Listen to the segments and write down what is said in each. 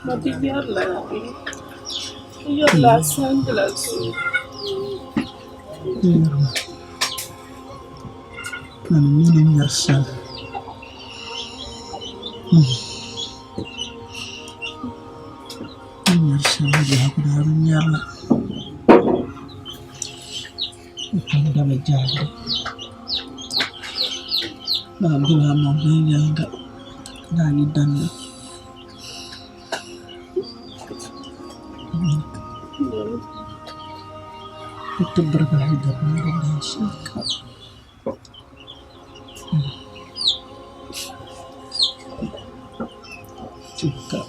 Mati yarla sandals. Meaning yourself. Yourself, you have to have in your life. You can have a job. Babu Hamon, young, Danny Dunlop. Itu berbahaya dari Indonesia. Juga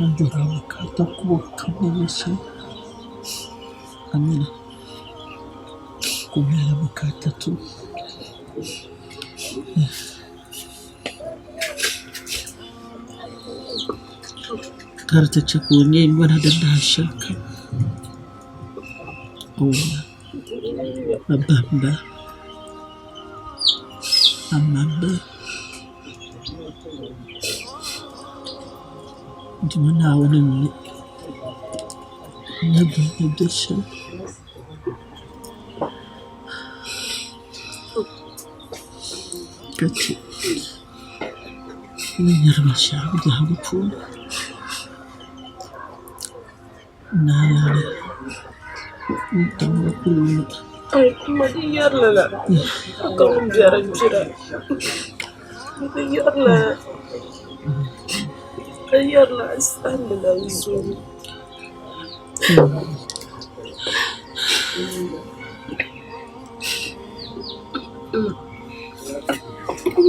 menjual kata kuat Indonesia. Amin. Kumela berkata tu. Karta cakunya iman ada dahsyat. Oh, abamba, amamba. Gimana awak ni? Nabi Nabi. Kecil. Ini nyermasya jahat pun. Nah, Tama ko yun. Ay, madiyar la. Akong jara-jara. Madiyar la. Madiyar la. Stand la uzun.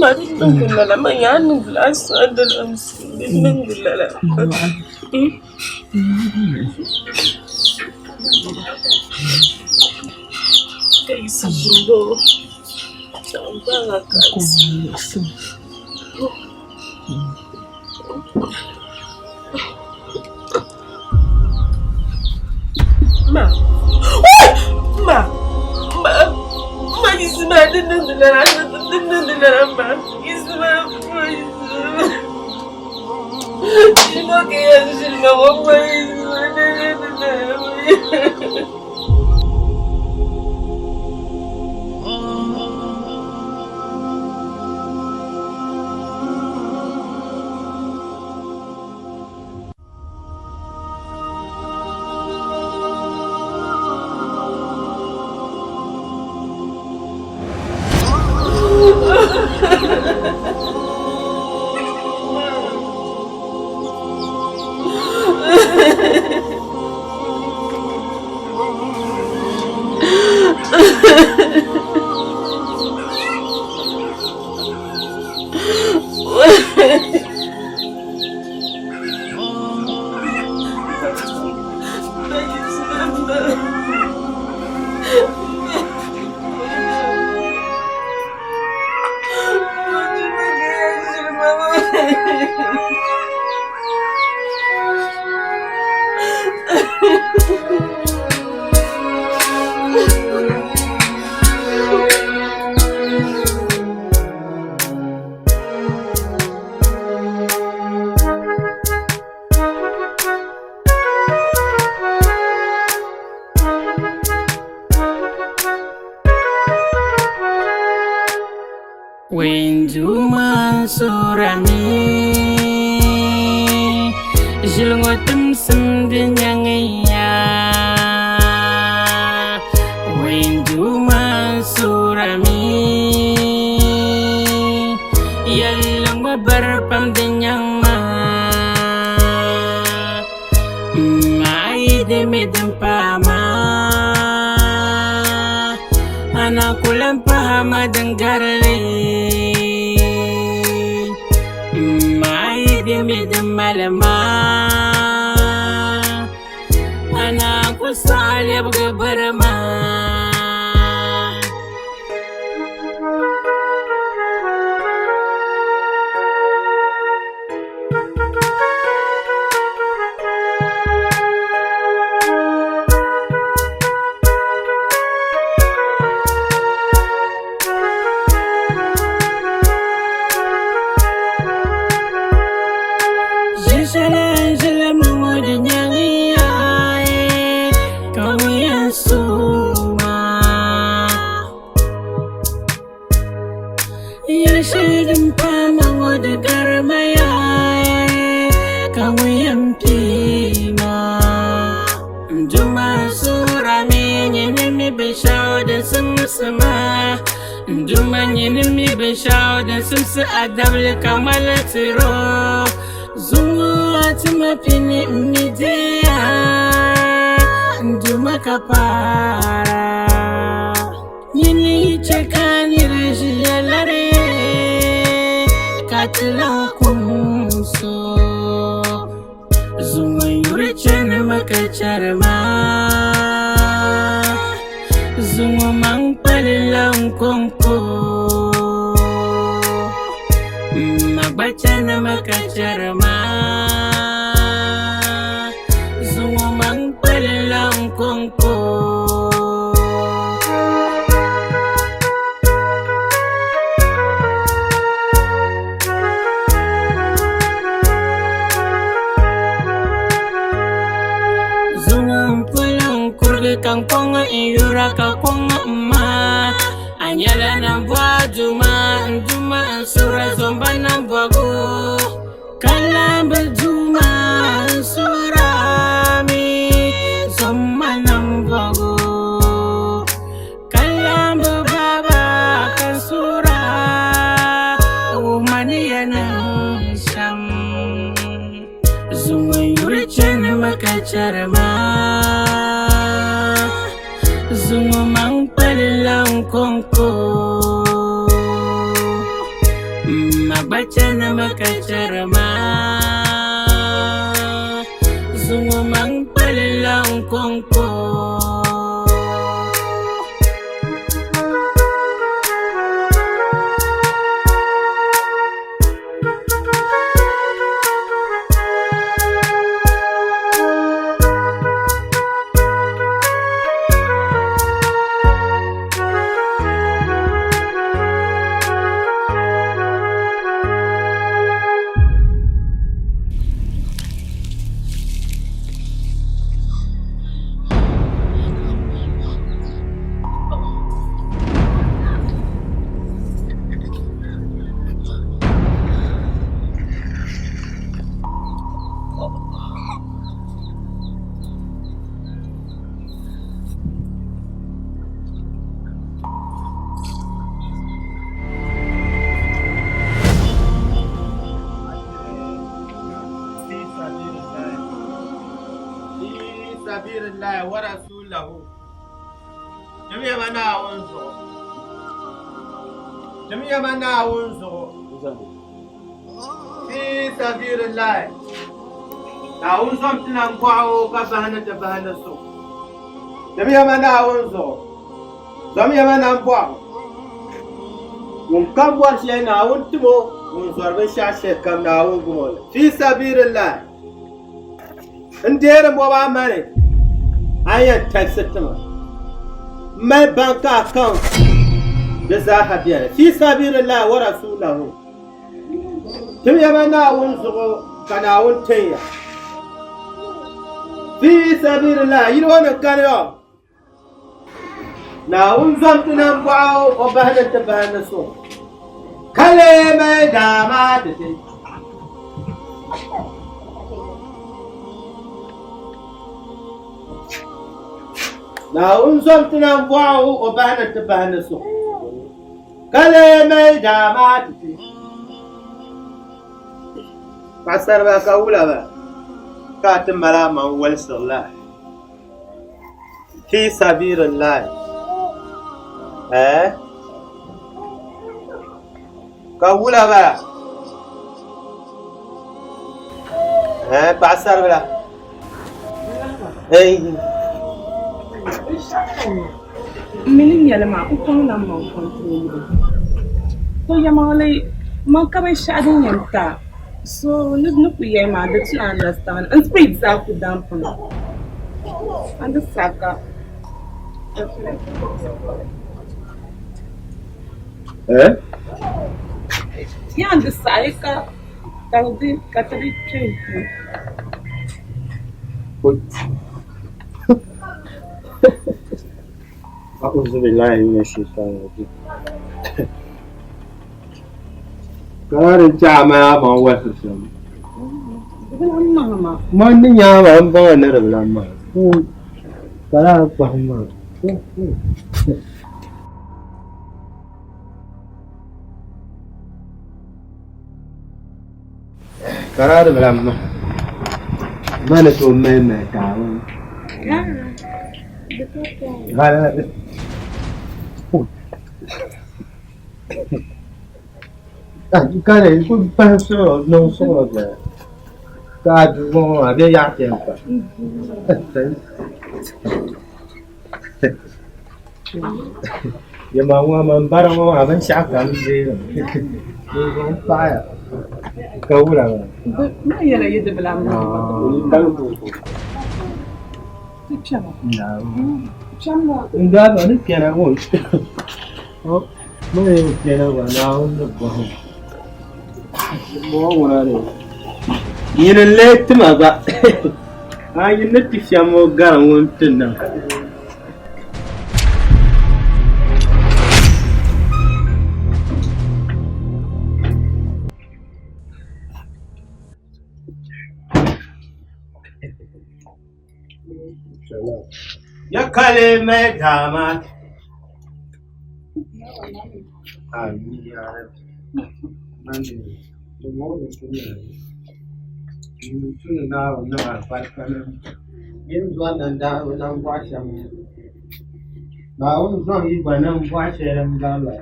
Marin nunggulan la. Mayan nunggulan. Stand la uzun. Nunggulan la. Kay segundo samba kasi ma isma dindiler ma isma Shilma kaya Shilma wala Wenjuma surami Jilngotum sendenya Wenjuma surami Yalang babarpam denyang ma Mai demedem pama Anak ulang pahama denggarle gamid malama ana kusalib gabarma Yashidin pama da garmaya kawiyam pima Juma sura mi bishaw da sumsuma Juma mi bishaw da sumsu adabli kamal tiro Zuwa tumapini midiya Juma kapara Yini chekani rajiyalare Katla kumso Zuma yurichan makacharma Zuma mangpalilang kongko Magbachan makacharma Zuma mangpalilang kongko Kang konga iura ka konga ma anyala na bwa juma sura zomba na bwago kalamba juma sura mi zomba na bwago kalamba baba kan sura umaniya na sham zuma yuri chana makacharma Zungo mang palilang kongko Magbaca na makacharma Zungo mang palilang kongko Sabirullah wa rasulahu jami'a mana wunzo fi sabirullah na wunzo mtinan kwao ka bahana so jami'a mana kwao mun kambwa shi na wuntumo mun zorbe shashe kam na wungumo fi sabirullah ndere mo ba mane ayan taxitama my bank account da zahabiya fi sabilillah wa rasulahu tim yamana wunzo kana wuntaya fi sabilillah yiro wannan kanayo na wunzam tunan ba'o o bahana tabana so kale mai dama da tai na unzom tunan bwao o bahana so kale mai dama titi pasar ba ka wula ba ka timara man wal sallah fi sabilillah ka wula ba Pasar bela. Minim yalama ukon na mo control. So yamale man ka be shadin yanta. So no kuye ma that you understand. And speed za ku damp no. And the saka. Yeah, and the saka. Taldi katri train. أعوذ بالله من الشيطان الرجيم. كار جامع ما وصل. ما نيا ما بقى نرب لما. كار فهم. كار لما. ما نتوم ما تعاون. Gala. Cara, ele foi passou, não só né. Tá de bom, a ver já tempo. Nhưng mà mình bắt đầu mà vẫn sáng cảm gì rồi. Không phải à. Câu là. ما يلا يد بلا Enggak, ada kena pun. Oh, mana kena pun? Naun tu pun. Mau mana ni? Ini late masa. Ini tiada mau garang untuk nak. Ya kale me damat. Amin ya Rabbi. Mandi. Mau ni. Ini na parkan. Ini tuan anda orang puasam. Naun tuan ini banam puasam gala.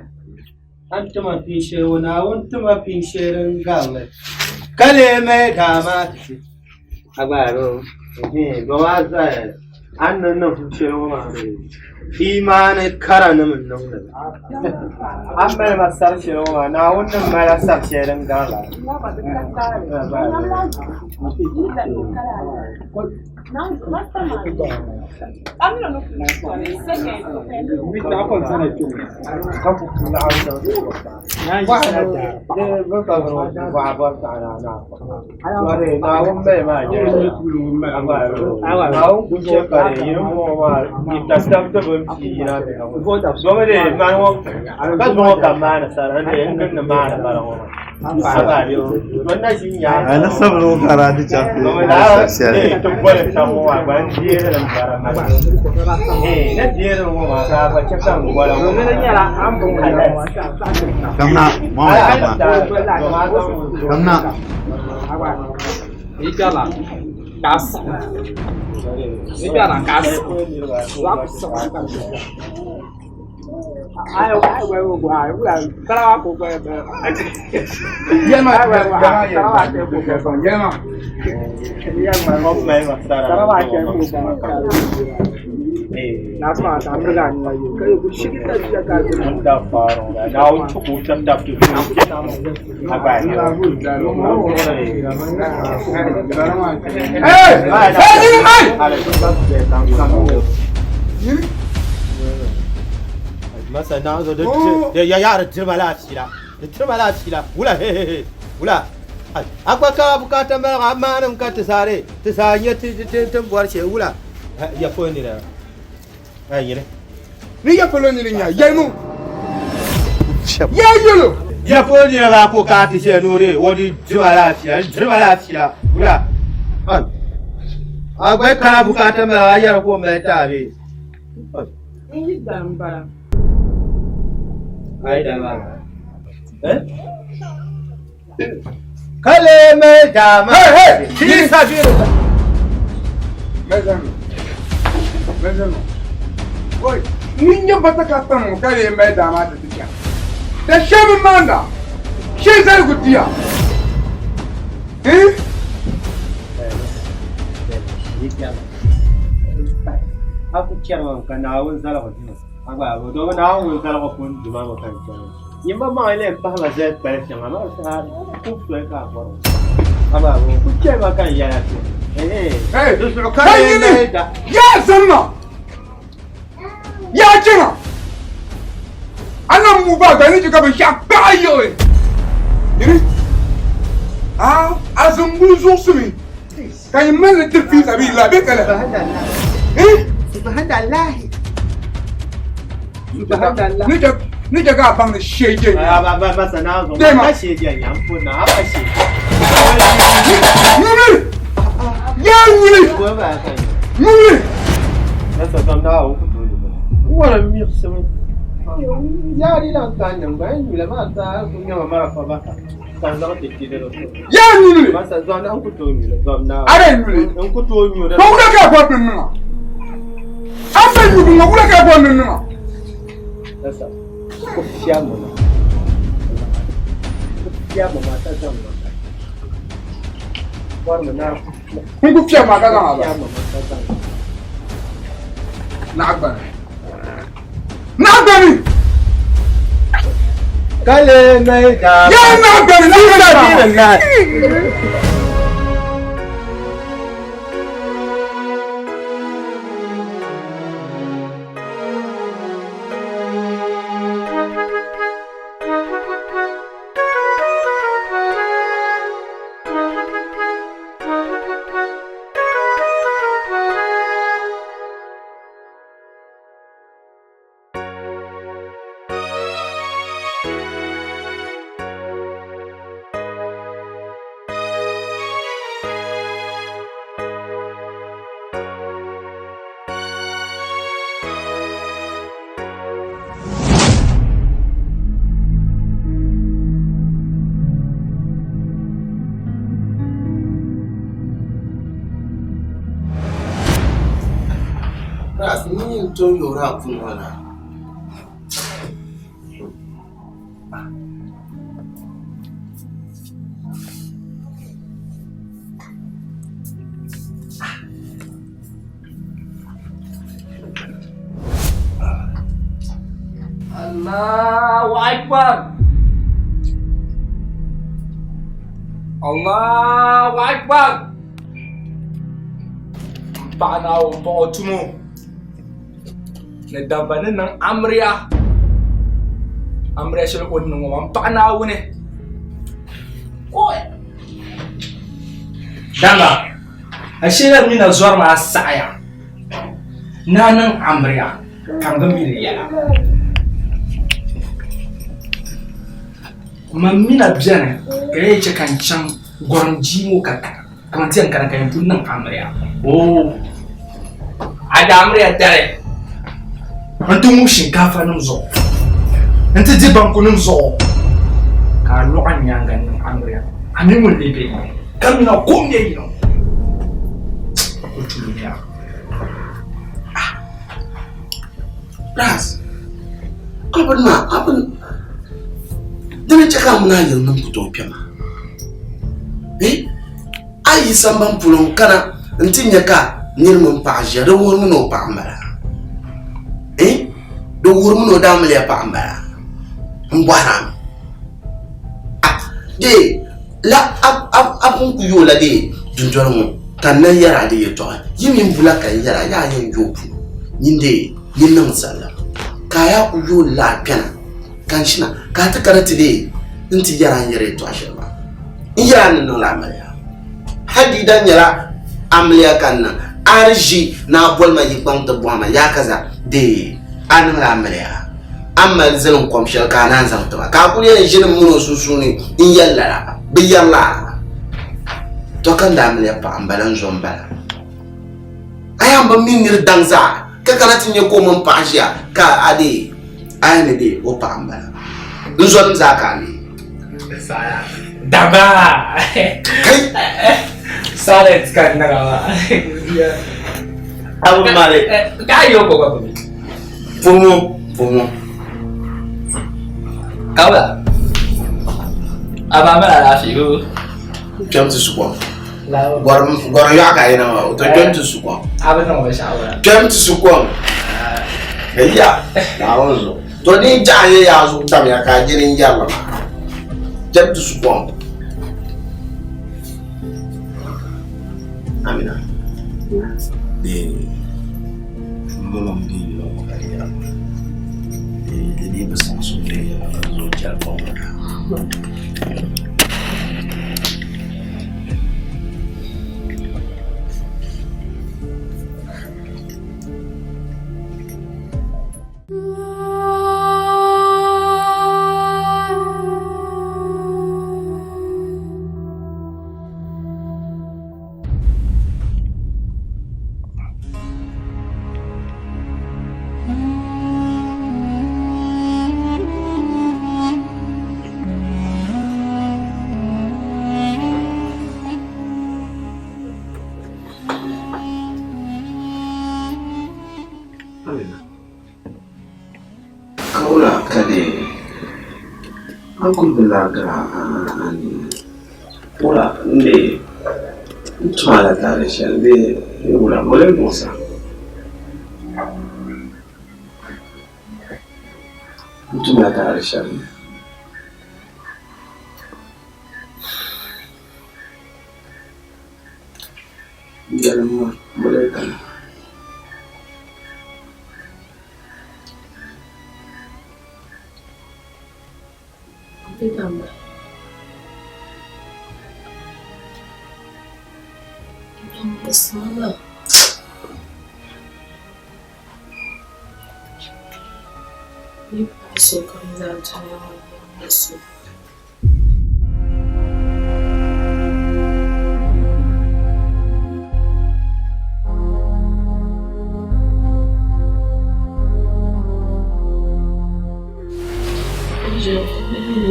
Antuma pishe, naun tuma pishe gala. Kale me damat. Abaro. Ini bawa saya. Anna na fuce wa imanin karana min nan an mai masar shiroma na wannan mara sar shirin gala Somebody, man, that's more than man, sir, and they ain't the man about when I see ya, I know some of Karadi Chapel. To put it somewhere, but dear and hey, that dear woman, but check out what I'm going to come now, come now. Gas. Sekarang gas. Ayo, bukan. Kalau aku dia mah, kalau aku bukan, dia mah. Dia mah ngomong masalah. Kalau aku bukan. Nasma, tak berani lagi. Kalau busuk kita juga kan. Dapat. Dah untuk bukan dapat. Apa ini? Masa na zo da ya yara tirmala ci la wula he wula akwa ka bukata ma amanan ka tsare tsanye tin buwar ce wula ya fo ni da ai ne ni ya fo ni nya yayi mu ya yolo ya fo ni la ko ka ti ce nore wodi tirmala ci la wula akwai ka bukata ma yara ko mai tabe Ini dambara. Ai dama. Kale me dama. Hey, ki sabir. Mezano. Oi, ninyo bataka mu kale me dama da tiya. Da shebe manda. She zai gutiya. aku kira kan awon zala ko dino agba go do na awon zala ko pun duma mo kan kira yimba ma ile pa la zet pa chama ma sa ku fle ka ko agba go ku kira kan ya Hey, ya zanna ya jira anan mu ba gani jiga ba sha bayo iri azum buzo sumi kai men da fi sabila be kala subhanallah ni jaga bang da shege ba sana zo ba shege yan funa ba shege ya wuli ko ba kai wuli nasa tanda o ku to wala mi sumi ya ri lan kan nan ba ni la ma ta ku nya ma fa ba kan da te ti de ro ya wuli ma sa zo na ku to mi la zo na are wuli an ku to mi da ba wula ka fa bin na asa yu bin wula ka fa bin na nasa ku fiya mo na ku fiya mo ma ta zo na war mo na kun ku fiya ma ka ga ba fiya mo ma ta zo na gbani kale mai da ya na gbani na Ni to yora kun wala. Allahu Akbar. Allahu Akbar. Bana o bo tumo. Ne dabane nan amriya. Amriya shel ko nan wan bana wune. Oi. Danga. Ashira mina zuwar ma sa'aya. Nanan amriya kan ga miliya. Mamina biana kaya ce kan can gwarji mu kaka kamar tiyan kana kayan tunan amriya oh ada amriya dare antu mu shinkafa nan zo antu jiban kunun zo ka lu'an yangan nan amriya amin mun lebe kamina kombe yi no utuluya Ras. Abin dana caka muna yannan fito fiye ma. Ayi samban pulon kana ntin yaka nirmun paja do wurmuno pa ambara. Do wurmuno damle pa ambara. Mbara. De la abun ku yola de dunjormo kan nan yara de to. Yimin bulaka yara ya yin yopu. Ninde yin nan sallah. Kaya ku yola kana. Kanshina ka ta karati de inti yara yare to ashirba yara nan la amaliya hadi dan yara amaliya kanna arji na bolma yikon to boma ya kaza de an la amaliya amma zalun komshal kana zan to ka kuli ne jinin muno susuni in yalla bi yalla to kan da amaliya pa ambalan zomba ayam ba minir danza ka karati ne ko mun pa ajiya ka ade ayane de o pa ambala nzon zakali saya daba kai salet kan nagawa abu male kayo ko ba fumo kawla aba mala la fi go jam ti supo Gwaram ya ka ina to jom tu su ko. Abin nan wai shawara. Jom tu su ko. Ya. Na wanzo. To ni jaye ya zo tam ya ka jirin jalla. Jom tu su ko. Amina. De molom di lo kaya. De ni besan so de zo jal ko. Aku belaga ani ora ne tmala tare shelbe ora mole mosa tmala tare shelbe yalam mole kan Ditambah yang bersalah ini pasukan zat yang besar.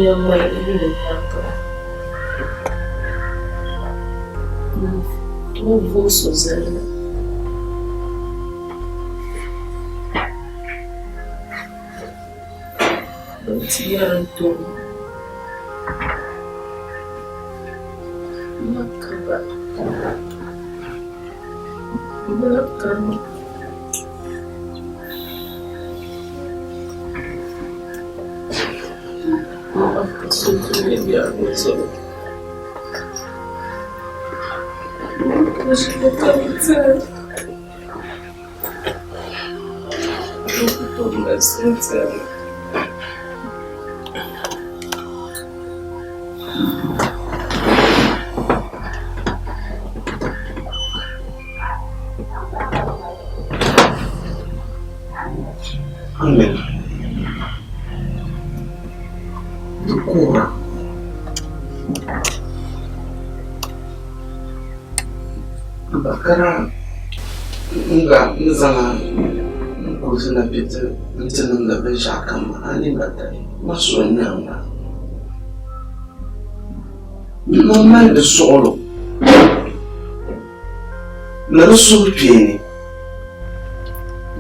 Yang baik ini datang. Vou Suzana. Tiaran tuh. Makabat. Belakang. Sudah biar betul. Masih betul. Betul betul. Amin. Kurang. Bakara enggak misalnya kursi nabi itu mencari nabi syakam ani batai maksudnya enggak normal de solo narusul pieni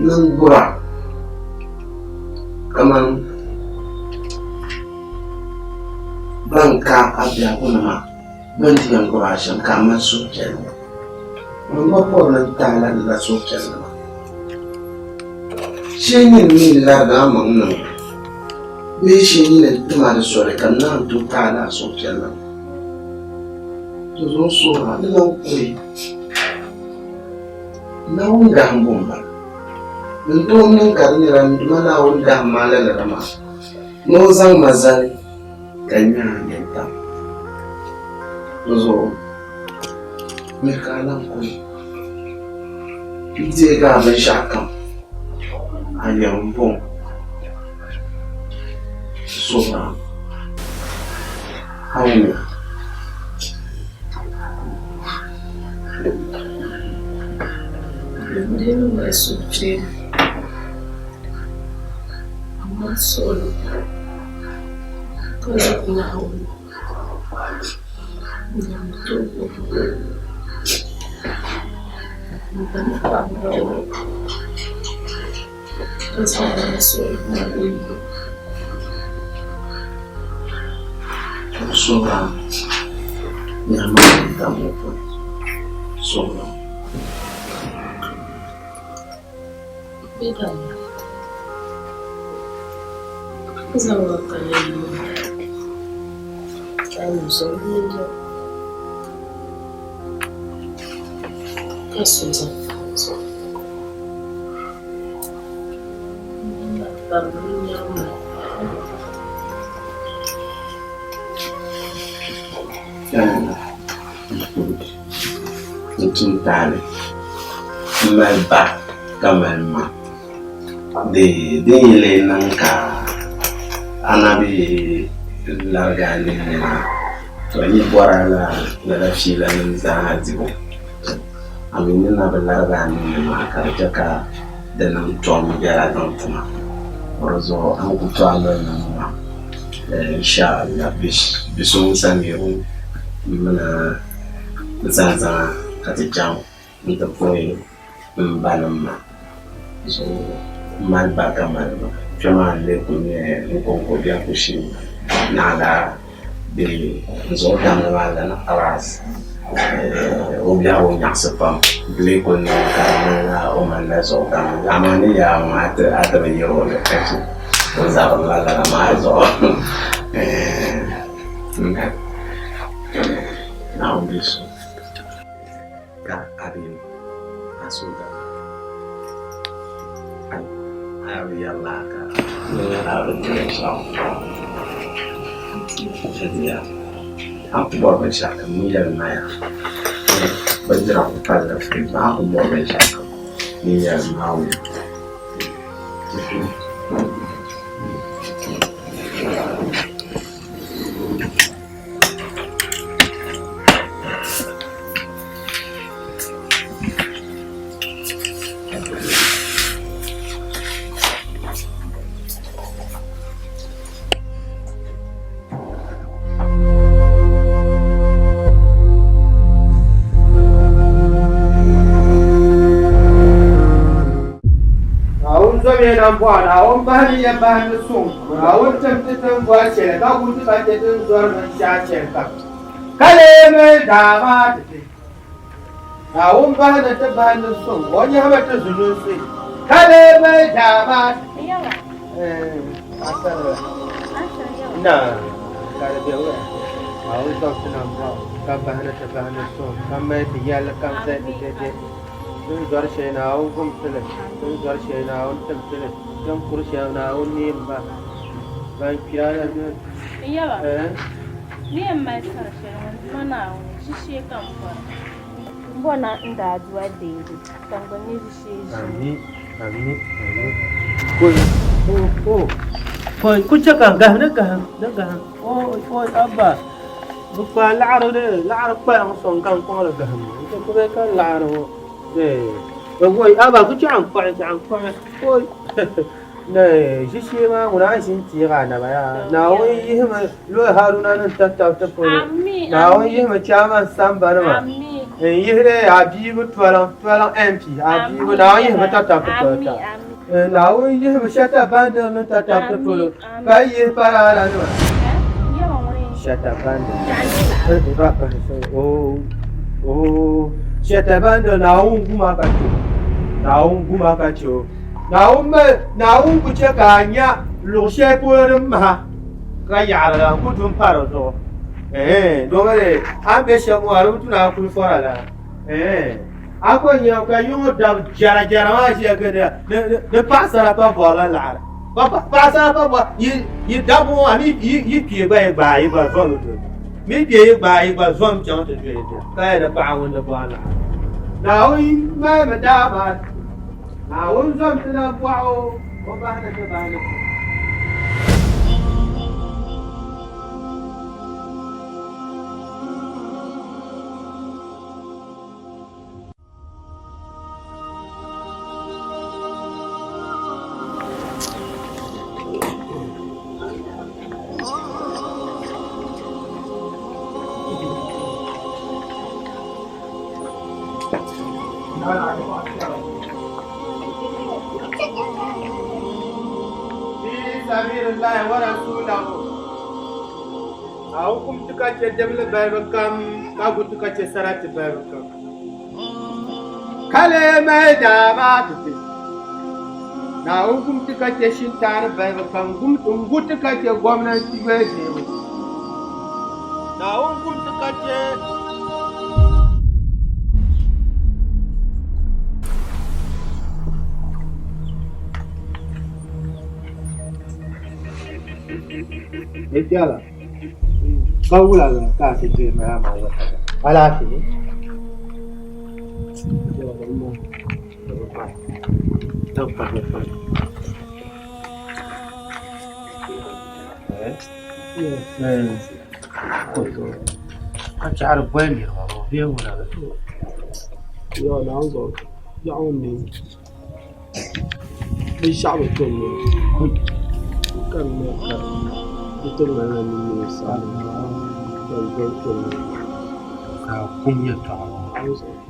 nanggura kaman bangka abia kunama banti yang kurasyan kaman sujen Mengapa nak tahan la sosial nama? Sini ni la gamang nama. Besi ni tempat sore kerana tu tahan la sosial nama. Tu suara dengan kui. Naundang bomba. Untuk ni kerana mana undang malah lama. Nozang mazal kanya yentam. Tu Mekalang ko. Hindi ka ba syakam? Ayaw mo. Sobrang. Hawa. Hindi mo maisupin. Ang solo. Kasi pinahon. Ang tubo. Bukan apa-apa. Terus orang suruh ibu. Seorang yang kamu pun Solo. Beda. Zawa kalelu. Kamu zongo. Kasunza fanzo. Babunya. Tale malba kamalma de le nanka anabi largani to ni bora la fila za zibo amini na largani ma karjaka da nan to mu gara dan tuma rozo an ku to Allah na insha Allah bisun samiru mana zaza katijam nta foi mbalama so malba kamalma chama le kunye nkonko bya kushima nala de zo kamala na aras obya o nyaksepa le kunye kamala o manna zo kamala amani ya mata atabe yo le kachi za la mazo now this Karim Asuda Arialaka Jadi aku bawa bersama miliar maya bergerak pada firman aku bawa bersama miliar mau nan bwa da on bani ya bani sun a wancan titin bwa ce da ku ta titin zuwa nan sha ce ka kale mai da ma tike a on bani ta bani sun wani haba ta zulu sai kale mai da ma yawa asara na kare da wa a wancan titin bwa ka bani ta bani sun kan mai da yalla kan sai da Tuan Syena Ungum Tele, Tuan Syena Untum Tele, Tuan Kursyana Unimba, Bang Piara. Iya ba. Ni amma tsara Syena mana shi shi kan fa. Bona inda aduwa dede, tangoni shi shi. Amin. Koi kucha kan daga. Oh abba. Bukan la'aro de, la'aro pa ang song kan ko la gaham. Ko ka la'aro. Ôi bà cứ chẳng phải ôi này xí xí mà muốn ăn xin chỉ cả nè bà nào ấy mà lúa haruna nó tắt rồi nào ấy mà cha mà sam bà mà ấy đây abi bút vào MP abi bút nào ấy mà tắt rồi nào ấy mà shata band nó tắt rồi cái gì para là nữa shata band oh Shata banda naung kumakacho. Naung kucha kanya lushe purum ma. Kaya la kutum parozo. Dongale ambe shamuaru tuna kulfora la. Ako nyo kayo dab jara ma sia gada. Ne pasara pa bola la. Papa pasara pa bo yi dabu ani yi pie ba zonu. Mi pie ba zonu chang te de. Kaya da pa won da bala. Now in my madama, now something of wow, or behind the banner. Bismillah wa rasulahu. Aku kum tukace jamle babakam, aku tukace sarati babakam. kale mai dama tafi na hukumci kake shi tare bai kan gumtu kake gwamnati bai je na hukumci kake Etiala, kau lah tak sih mana mahu. Alah sini. Tempat depan. Kotor. Acar banyak orang dia mana tu. Ya, nampak. Ya, ni. Di siapa tu ni? Bukan mereka. Itu mana ni salah. Dan kumya ta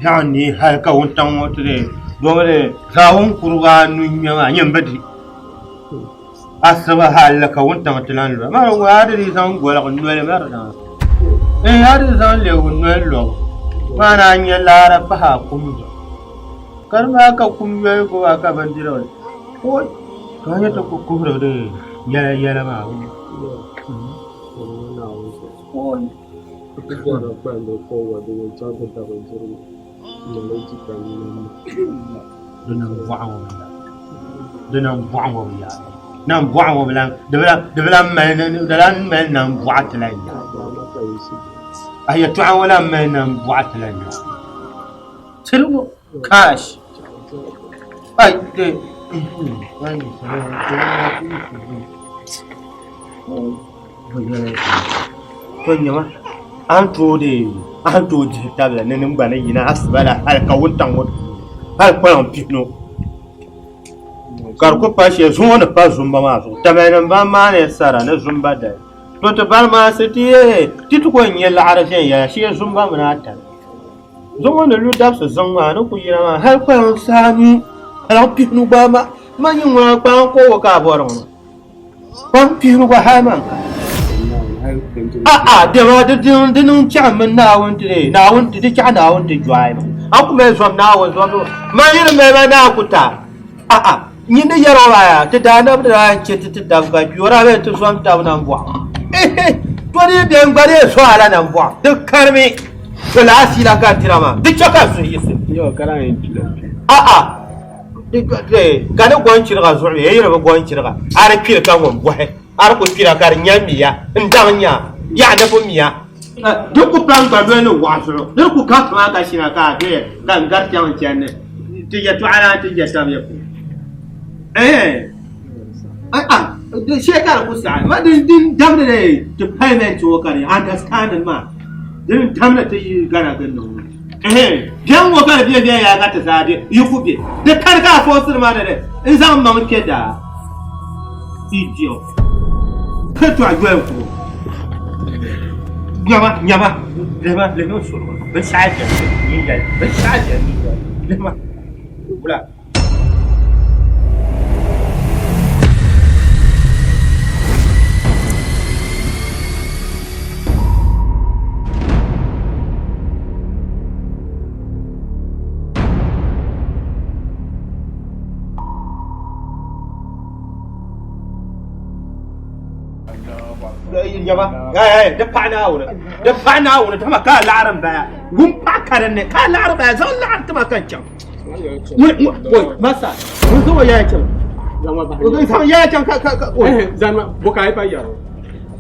yani har ka wontan wotre dole zawon kurwa nunya nyambadi asaba hal ka wontan tilan lo ma wa dari zan gola kun nole ma da har zan le kun nole lo mana nya lara fa ha kumya karma ka kumya ko aka bandira ko kanya to ko kubro de yala ma Kita nak pandai forward dengan cara terus melanjutkan dengan buang ya, nam buang bilang, dalam main nam buat lain. Ayat tu awal main nam buat lain. Seru cash. Ay, deh. Punya Anto de tabla nenem bana yina asbala hal ka wontan won hal ko pino kar ko pa she zona pa zumba ma so tabanan ba ma ne sara ne zumba da to to bar ma siti titu ko nyela arashen ya she zumba mana ta zuma ne lu dab so zumba no ku yina ma hal ko sanu hal pino ba ma yin wa pa ko ka boron pa pino ba ha man Dewa didn't chairman now and today. Now and to the China on the drive. How come from now and from my remember now? In the Yarova, the Dana of the right chatted to Dava, you are to swam down and walk. 20 damn body swallow and walk. The Carmi, the last Yakatirama, the Chakas. You're crying. The Gano Guanchira, sorry, of Guanchira. I repeat, come on, boy. Arko pira kar nyamia ndanya ya na bomia duk plan ba do no wasro duk ka kuma ka shina ka de kan garjan chane ti ya to ala ti ya tabiya ku the shekar ku sa ma din damne de to payment to kare understand ma din damne ti gana ganno dan wo kar biya ya ka ta sade yukubi de kar ka fosir ma de in zan ma muke da idiot tu as joué un coup. Nyama, les noms sur moi. Message, voilà. Nyama, دفعنا ونتما كان العرب بقى هم باكرن كان العرب بقى زول العرب ما كان كم مسا هو يا كم زمان يا كم زمان بوكاي بايا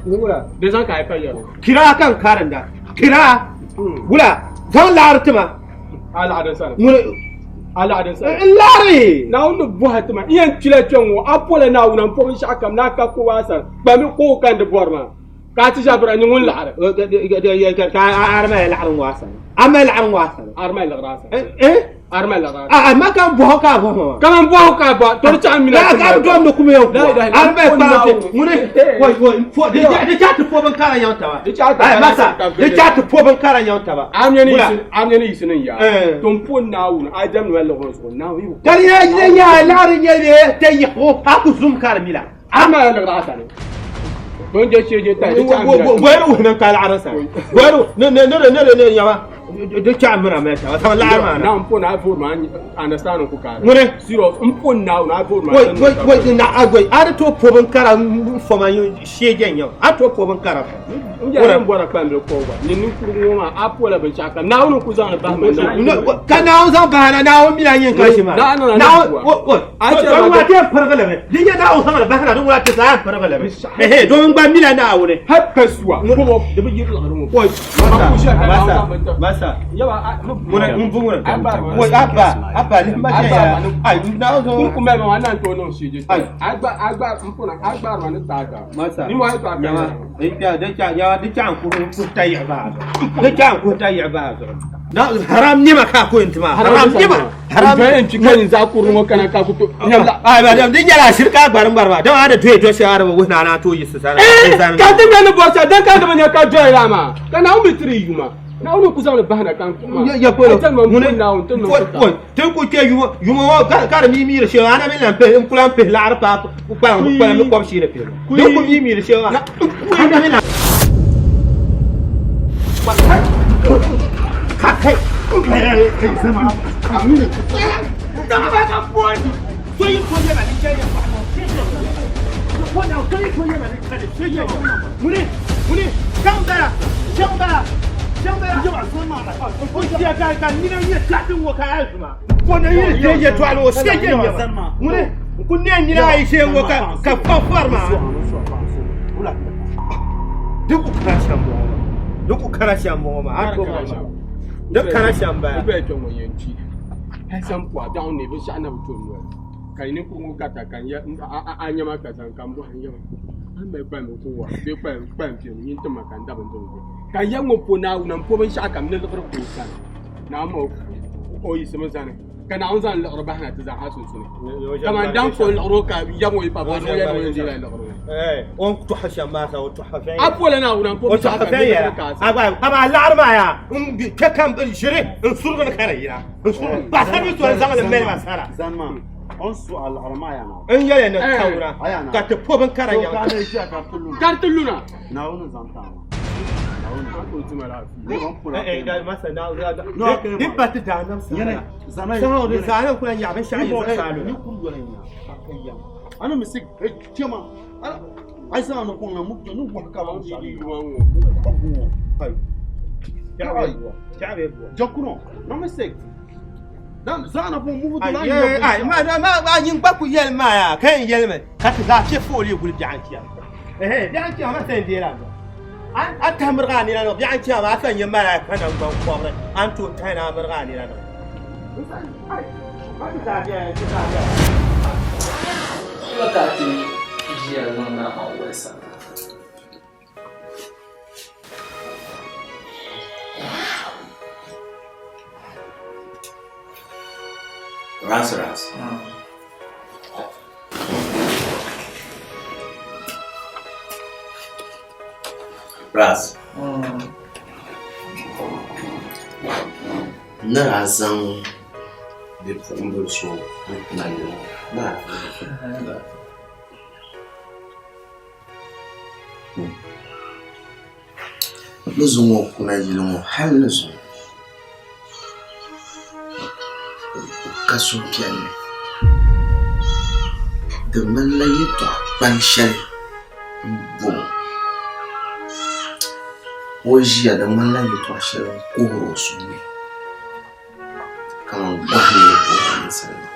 ولا دزان كاي بايا كرا كان كارندا كرا ولا زول العرب ما على عدسان على عدسان اللاري ناو بوهت ما ين تلا تشو ابولا ناو نام فوق شاكم ناكا كواسا بامي كو كان دبورما كاتي جابر اني ولا عرب ارمى العرب واسن اما العرب واسن ارمى الغراس ايه ارمى الغراس ما كان بوكا بو كمان بوكا بو ترجع من لا كان دوم نكم يوم ارمى بارتي مني وي فو دي جات فو بن كارا يونتا دي جات فو بن كارا يونتا امني يسن يا توم فون ناو ادم ولا غوس ناو يو قال يا لا رجال تي اكو زوم كارميلا ارمى الغراس بونجا شيء جتا ويرو هنا قال عرسان ويرو نر يا do chamra meta ta la ma na mpona avor ma understand ko ka Mure? serious mpona na avor ma wai na agoi ada to pobon kara fo ma yo shegen yo a to pobon kara ora mbora kwambe ko wa ni kuru ma apola be chaka na wono ku zan ba ma ka na zan ba na wo mi la yin kashi ma na wo a ce ba ta fargala me din ya na wo sama ba na don wa ta sa fargala me don ba mi la na wo ne har kasuwa ko da bi yiri la mu ko masa yawa mun bungun wai abba ni ma ya ai na zo kun kuma ma wannan to no shi je agba mpona agba ma ni taga masa ni wa ta yawa ya da can ku ta yi ba da can ku ta yi ba na haram ni ma ka ko intima haram ni ma haram bayan cikin za ku rumo kana ka ku to ai ba din yara shirka barin barba dan ada to shara ba wuna na to yi su sana ka dinga ni bosa dan ka da manya ka joya ma kana mu mitri yuma na wono ku zama bahana kan ya ko mun na on tun ko te ko ke yuma ka mi re shewa na min lampe in kulan pe la arpa ku pa mi ko shi re pe do ko mi re shewa ana min kai sama amina da ba ka boy so yi ko ne ba ni ke ya ba ko na ko yi ko ne ba ni ke se ya muni jambara ji ba son ma ba ko ji ka ni ne ni ka tin wo ka azuma ko ne yi je je to alo se je muni kun ne ni na yi se wo ka fa farma duk kana shambo ma a to ma duk kana shamba be to mo yanci ai san kwa down ne bi sha na to no kai ne ku ka ta kan ya anya ma ka san kan bu anya an mai ba mu ko wa be pa fi ni tin ma kan da ban to ka ya ngo po na nan po ban sha kam ne da ko san na mo o yi sama zane kana an zan la ba na ta za hasu su ne kaman dan ko la roka ya mo pa ba no ya no ya la on to hashamba sa to hafa apola na unan po ta hafa ya aba la arma ya ke kan bil shiri in surgan karayira ba sabi to zama da mai masara zanma on su al arma ya na in yare na taura ka ta po ban karaya ka ne shi ka tulluna na wani zanta ma da masa na duk ba ta da nan yana zama da zanen kuna ya ban shayi salo ni kun dole ya ana misik kema ai sana no kun na mu no ko ka ba shi ni wanwo ai jabe jokuno no misik dan zana bo mu do la ai ma yin ba ku yel ma ya kan yel ma ka ta ce foli gul bi an kiya bi an kiya ma sai dira an ta murgani na bi an kiya ma san yin ma kana ban kwabre an to ta na murgani na ai ba ta ga ta ga wakati njia zana hawesa ras na razan de pombo so na yo na Luzungo kuna jilungo hal luzungo kaso piano de malaye to banshal bon hoje a de malaye to shal ko sumi kama bahne ko insana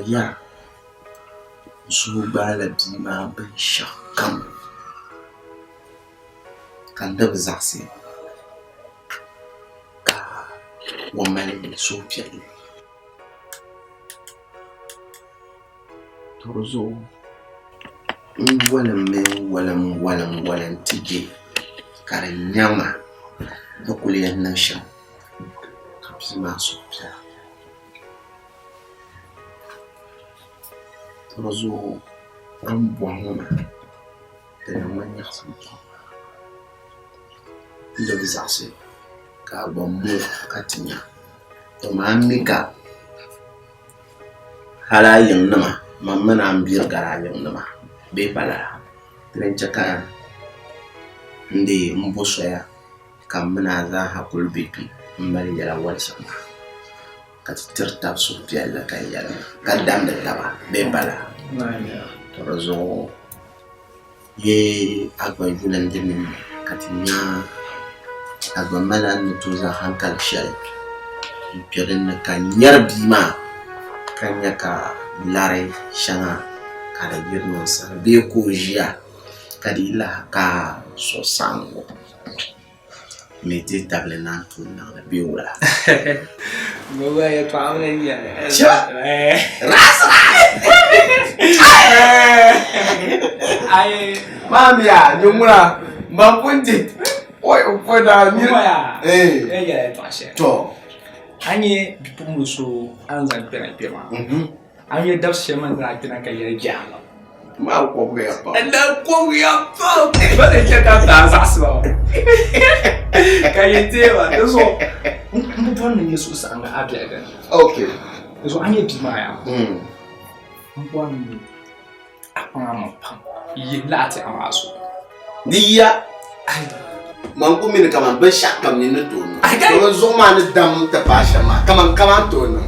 ya su bala bima ban shakam kan da zaksi ka woman so fiye tozo walam tije karan nyama da kuliyan nan shan kafin masu fiye tozo an buwama da nan ya sauki da zaksi ka bamu katinya to mamika halayen nama mamman an biyar garayen nama bai bala tren chaka ndi mbusoya kamna za hakul bibi mbali yala walsama kati tirtab su yalla kan yalla kadam da taba be bala torozo ye agban junan dimin kati ni agban malan tuza hankal shari pirin kan yarbi ma kan yaka larai shanga kada girman sa be ko jiya kadi la ka so sango mete table na tu na be wala Goga ya tuamne ya. Rasa. Ai Mami ya nyumura mapunti. Oi upoda ni. ya tuashe. To. Anye bipumuso anza pena pema. Anye dabshe man na pena kayya jama. Ma ko ya pa. Anda ko ya pa. Ba de cheka ta zaswa. Kayitewa so mutone Yesu sanga abia. Okay. So anye bimaya. Mbwani apanga pam. Yilate amaso. Dia mangu min kama ban shakam ni na tono. Ko zo ma ni dam ta pasha ma kama tono.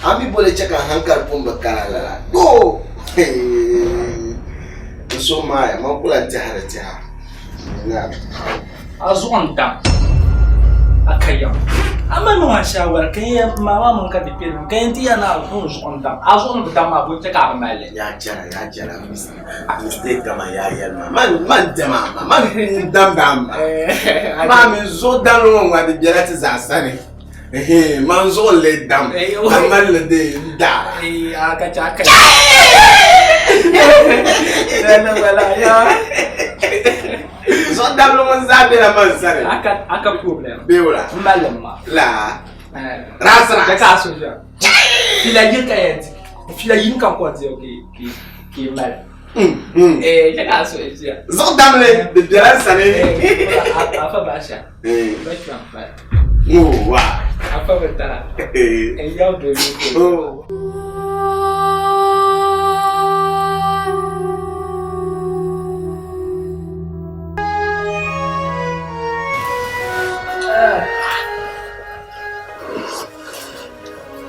Abi bole chaka hankar pumba kala. Do. So ma ya makula ta. Na. Azon dam. Akayam. Ama no shawara kaya mama mun ka dipir kaya tiya na azon dam. Azon dam abu ta ka male. Ya jara mistake kama ya yalma man dama man dam ma min zo dan lo wa de jara ti zasane man zo le dam man le de da aka cha aka dana wala ya zo dam lo man zabe la man sare aka problem be wala malama la rasra ka so ja fila yin kayati fila yin kan ko ti ki mal já so já zo dam le de jara sare afa basha ba tram ba wa afa beta ya do ni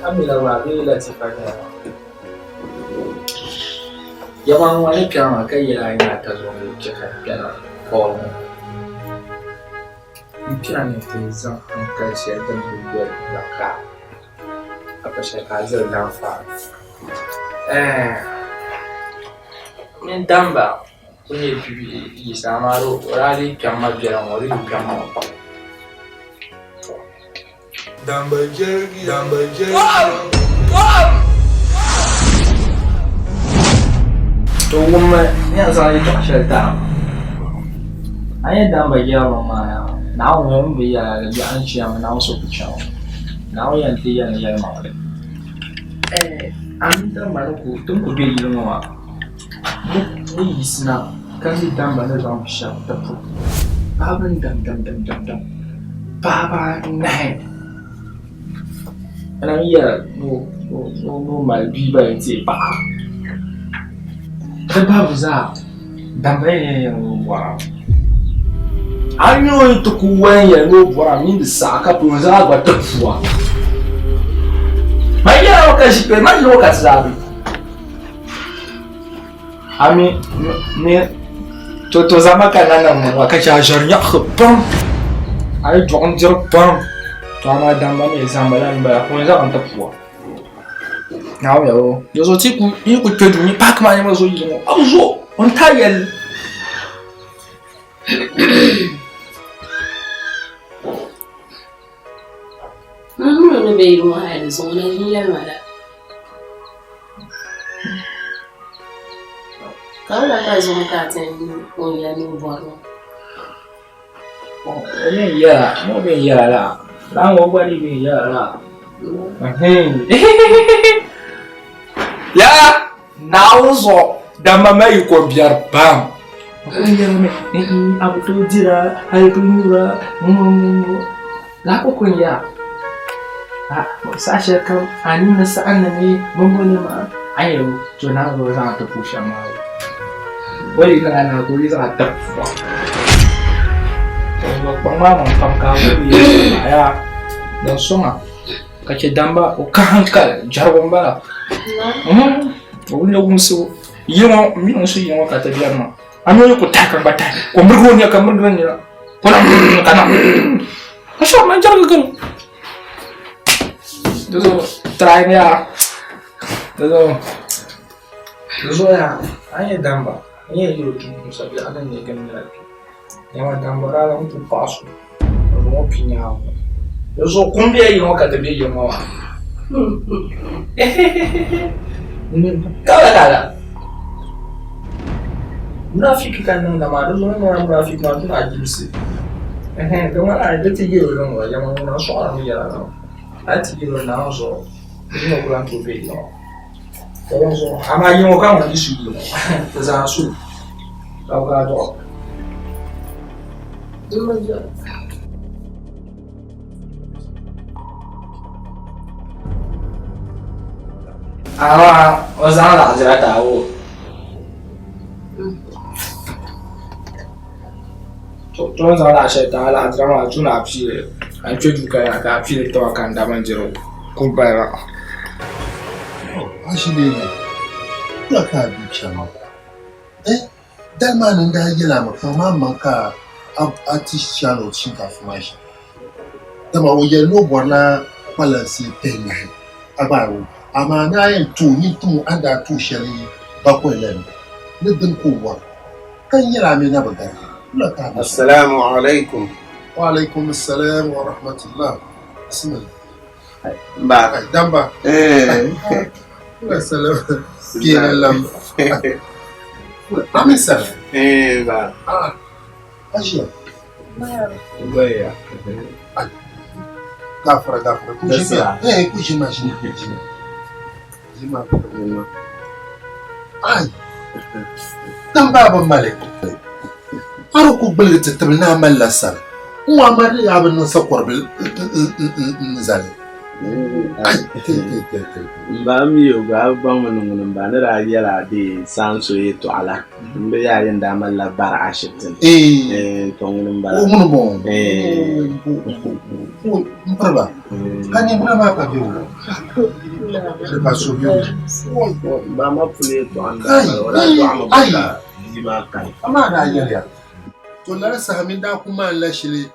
Amila wa bila tifanya Yaman wani kama kai yana ta zo ne kika kana ko kira ne ke zan hankali sai da dubuwar da ka aka shaka zai dan fa min damba kuni bibi yi samaro rali kama biyan wari kama pa damba jergi to kuma yanzu ai to shelta ai dan ba ya ma ya na won bi ya an ci ma na so ku chawo na o yan ti ya ya ma wale an da ma ku tun ku bi yi ma mu yi sina kan di dan ba na zan sha ta fu babin dam baba nai ana iya no mal bi ba ti ba babu za dambe wa anyo to kuwen ya no bora min de saka pro za gba tafuwa mai ya o ka shi pe mai lo ka zabi ami ne to zama kana nan wa ka ja jarnya khpam ai jon jir pam to ma damba me zambalan ba ko za kan tafuwa nào rồi, rồi chỉ cũng như cái chuyện như bác mà nhưng mà rồi gì ông rồi, ông thay vậy. Nó bị mua hàng rồi xong nó đi lên mà đã. Có là cái giống cả tên ông nhà nuôi vợ nó. Bây giờ, nó bây giờ là, đang ngồi qua đi bây giờ là. Ya, now so dama mai ko biar bam. Ya me, abu tu jira, hai tu mura, la ko kun ya. Sa she kam ani na sa anani mongone ma. Ayo, jona ro za ta pusha ma. Wai na ko za ta fu. Pangmama pangkamu ya dan songa kace damba o kahankal jarbamba o ne gumso yimo mi on so yimo kata biarma ano ko takkan batai ko murgo ne kan murgo ne ko kana asha man jarga kan dozo try ya dozo ya anya damba anya yoki musabi ala ne kan ne Yama dambara muito passo. Eu não opinião. Eu sou cumbia e não academia de uma. Cara. Munafik kan nan da ma don nan munafik ma tun a gibsi. Don ala da tigiro don wa yama na so ara mi yara no. A tigiro na so. Ni ko lan to be no. Don so ama yin o kan wani su no. Ta za su. Ka ga do. Ozan la jira ta wo. To zan la she ta la jira ma tuna fi an twedu ka ya ka fi to kan da man jiro ku ba ra. Ashile ne. Ya ka bi chama. Dalma nan da yela ma fama manka artist channel chinka fumashi. Dama o ye no bona balance penya. Abawo ama na yin to ni tumu anda to shari ba ko len. Ne din ko wa. Kan yira me na bagar. Assalamu alaikum. Wa alaikum assalam wa rahmatullah. Bismillah. Ba damba. Assalam. Bien lam. Amisa. Ba. Ajiya. Baya. Gafara. Kujima. Kujima. Jima. Ai. Dan baba Malik. Aro ku bulita tabna mallasar. Uwa mari abin nan sakwarbil nzali. Ba mi yo ga ban mun ba na rayuwa da sanso to ala mbe ya yin da malla bar ashitin to mun ba mun bon mparba kani brava ka biyo je pas so biyo ba ma pule to anda wala to amma jima kai amma da yariya to lara sahamin da kuma Allah shile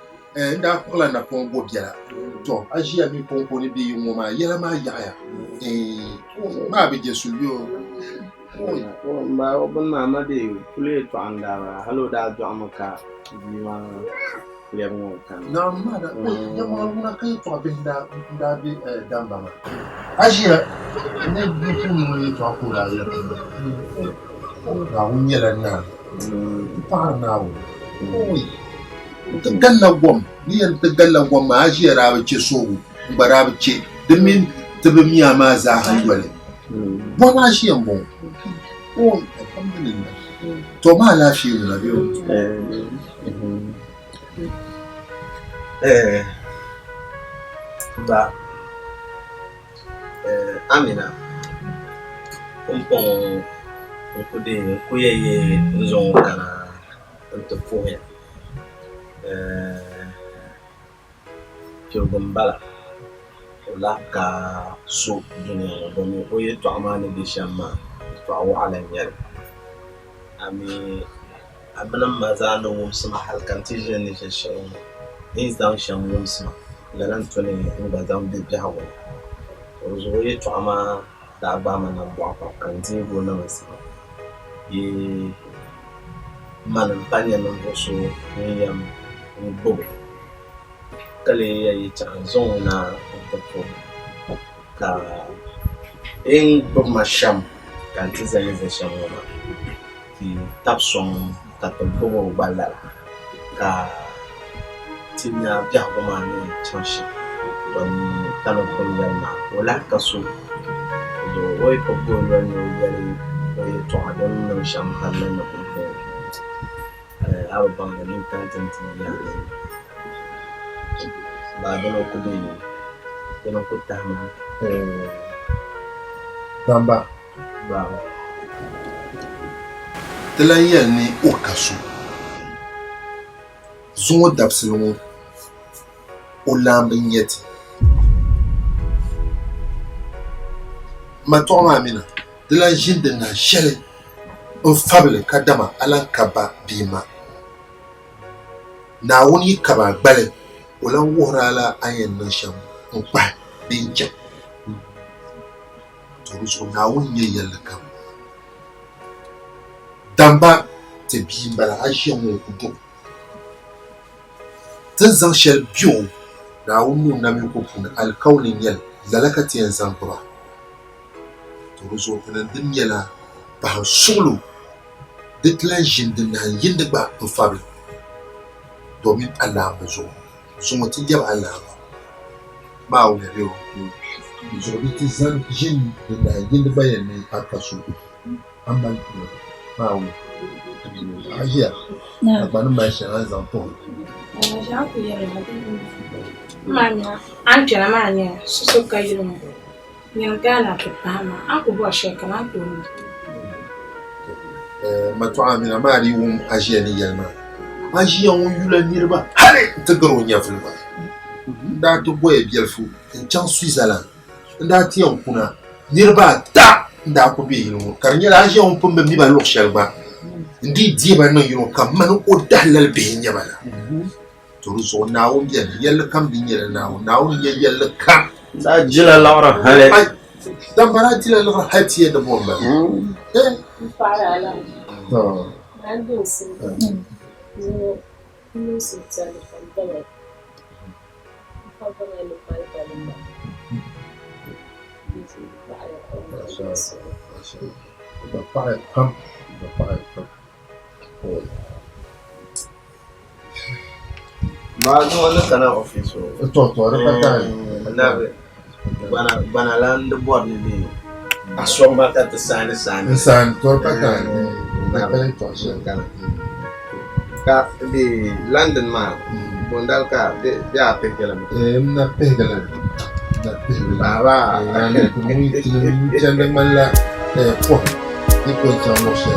da kula na kongo biya to ajiya mi kongo ni bi ngoma yela ma yaya ma bi je sulbiyo ba obon mama de pule to anda halo da do amaka jima lemo kan na ma da ya ma na kai to abin da bi damba ma ajiya ne bi kun ni to akura ya ga unyela na pa na wo galla gwam ni yan ta galla gwam ma ji rabe ce so barabe ce dimin tabi miya ma za hanwale bona shi yan bon alhamdulillah to ma lafiya ne biyo ba Amina kumpong kude kuyeye nzon kana ntofoya Bala wala ka so dunia domin oye to amana de shamma to awu alan yar ami abanan maza no musma halkan tijin ne shan in zan shan musma lalan to ne in ba zan bi jawo to oye to ama da ba mana bo kan ti go na musma ye manan panya no so ne yam bobo kale ya yi canzon na tafi ka in bama sham kan ti zai sham wala ti tapson ta bobo bala ka tinya biya kuma ne canshi don tano kullum na wala ka so do wai ko gono ne yare wai to adon nan sham halin na kuma abu bangalin tantantin ya ba dono kudi dono kutama damba ba telayen ni okasu zuŋo dabsili ŋo o laambi nyɛti matoɣa maa mina di lan ʒini din na shɛli n fabili ka dama alan kaba bia ma Naawuni yi kaba gbali o lan wuhiri ala a yɛn niŋ shɛm n kpahi bee n chɛm to di zuɣu Naawuni nyɛ yɛlli kam damba ti bia n bala a ʒiya ŋɔ ku do ti ni zaŋ shɛli biɛɣu Naawuni ni o nam ko puuni alikawuli nyɛli lala ka ti yɛn zaŋ gbuba to di zuɣu ti din nyɛla paɣa suɣulo di ti lan ʒini din nahan yindi gba n fabili domin alaambu zuɣu zuŋo ti yɛbi alaambu maa wuli bɛ o zuɣu di ti zaŋ ʒini din nahan yindi gba yɛn ni a ka so an mali tuuli maa wuli a ʒiya a gba ni mali shɛli an zaŋ pɔhi Manya, anche la mania, so ka yirmo. Nyen gana ke pama, aku bo sheka na to. Matoɣa mina maa di wum a ʒiya ni yɛlima a ʒiya ŋun yula niriba hali ti gari o nyɛvuli ba n daa ti bɔya biɛlifu n chaŋ Switzerland n daa ti yɛn kuna niriba ata n daa ku be yili ŋɔ ka di nyɛla a ʒiya ŋun pun bi miba luɣu shɛli gba n di diɛba niŋ yili ka mani o dahlali bihi nyɛba la to di zuɣu Naawuni biɛni yɛlli kam di nyɛla Naawuni nyɛ yɛlli kam daa jila laɣiri hali damba daa jila laɣiri hali ti yɛn di bɔm ba Mas wala kana office to repata bana land board ni asomba ka tsani to repata na pele to kana ka di London ma bondal ka ya pekela na pekela baba ko muy tinde mala po ni ko chamo she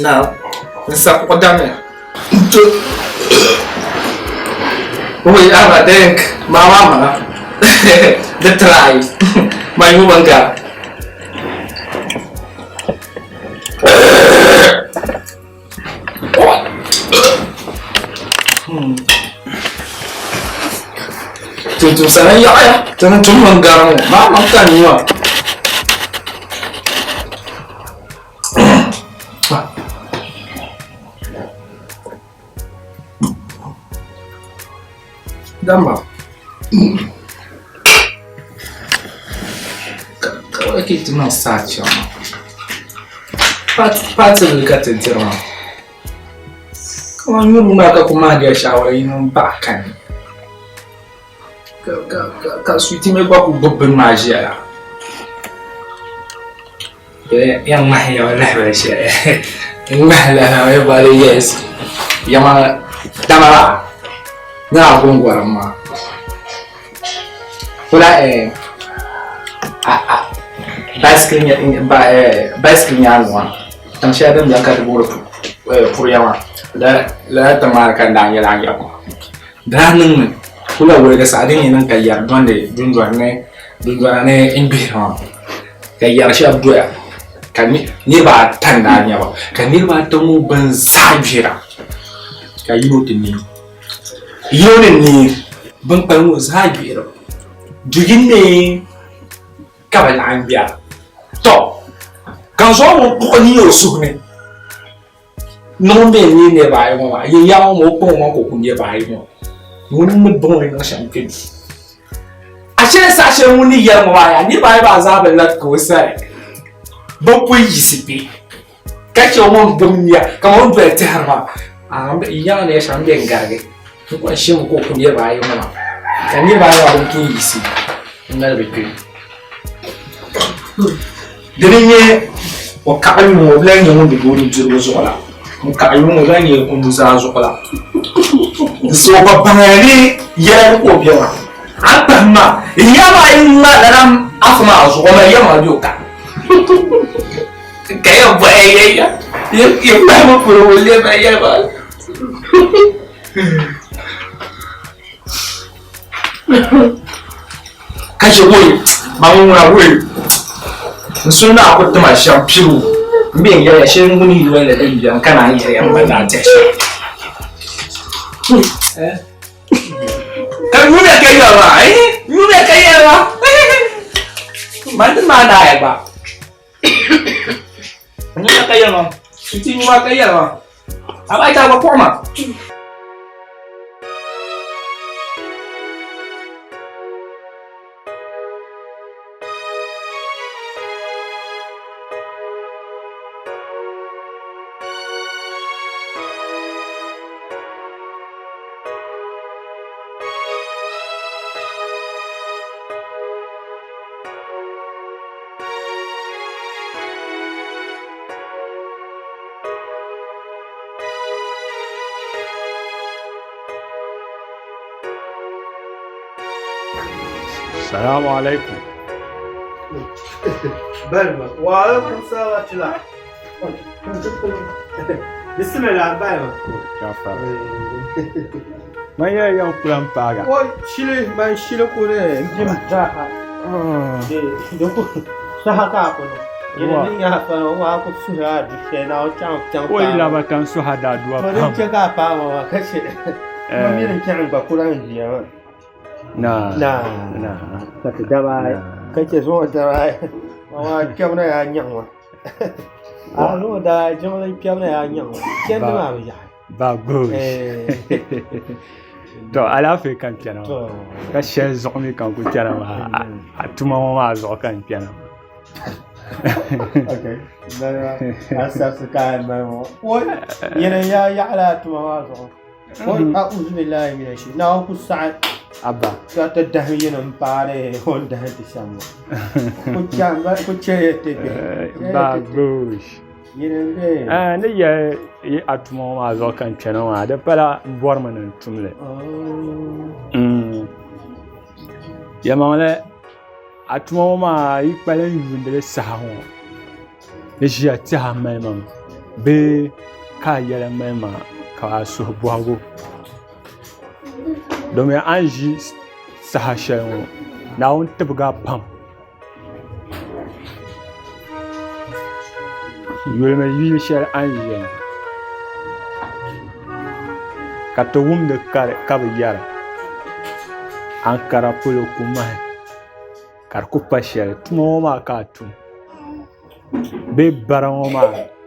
No, nsa ko dame. We have a denk, mama. The try. My woman got. Tutu sana ya. Jangan cuma garang. Mama kan ni mah. Damba. Kau kita nak saja. Pat dekat terang. Kau ni rumah kau kumaga shower ini bahkan. Kau suiti mereka aku beban maja. Yang mah ya lah macam. Yang mah lah ya balik yes. Yang mana damba. Na aku ngwarang ma. Pula bicycle nya anu. Tang sia dan yang kata buru puriama. La tamar kan dang ya lang ya. Dan pula boleh kesadin yang kaya donde dunduane imbi ha. Kaya siap dua. Kami ni ba tandanya ba. Kami ba temu bensajira. Kayu tini. Yonin ni bangpal mo sa biro jugin ni kabalaan biya to kan so mo ko ni yo sugni no be ni ne ba yo ma yin ya mo ko mo ko kun ye ba yo mo ni bon ni champion a che sa che mo ni ya mo ba ya ni ba za ba lat ko sai bo pu yisipi ka che mo dum ya ka mo be terma a be ya ne champion garge ko shi ko kun ye ba yo ma kan ye ba yo ko yisi ngal be pe deni o ka ayu mo blan yo mo be go ni juro zo la mo ka ayu mo blan yo ko mu za zo la so ba banani ya ko biya Apa yama inna dalam afma azuma yama joka kayak bayaya ya mama purule bayaya kashe boy mamuna boy sunna ko tuma shampiru mbin ya shin muni wala da biyan kana yi yan bana ta shi kan mu da kai ba mu da kai ba man ma da ba mu da kai ba shi mu ma kai ba abai ta ba kuma السلام عليكم. برمى وعليكم السلام ورحمة الله. بسم الله برمى. جعفر. ما هي يوم كلام باغا. شيله ما شيله كله جم جاها. دوكو سهاكا كله. Ini apa? Wah aku sudah di sana cang. Oh iya bahkan sudah dua. Kalau cakap apa mah kasih. Mami nak cang bakuran dia. Nah. Kata dabai. Kace so dabai. Mama kyam na ya nyang ma. Alo da jama kyam na ya nyang. Ken ma ba ya. Ba go. To ala fe kan piano. Ka shen zo mi kan ku piano ma. Atuma ma zo kan piano. Okay. Asas kan ma mo. Oi. Yana ya ala tuma ma zo. Oi a'udhu billahi minash shaitanir rajim. Na ku sa'ad. Abba. Kata dahwiyan empare Honda di sama. Kucaya tebe. Bagus. Ne ya atuma ma zo kan piano ma da pala borman tumle. Ya mangale atuma ma ikpalen yundele saho. Ne ji ati mai mam. Be ka yele mai ma ka so boago. Domin an ji sahashen na wani tabga pam yulma yi shar an yi ka ta wumda kaba yara an kara polo kuma kar ku pashar tuma wama ka tun be baran wama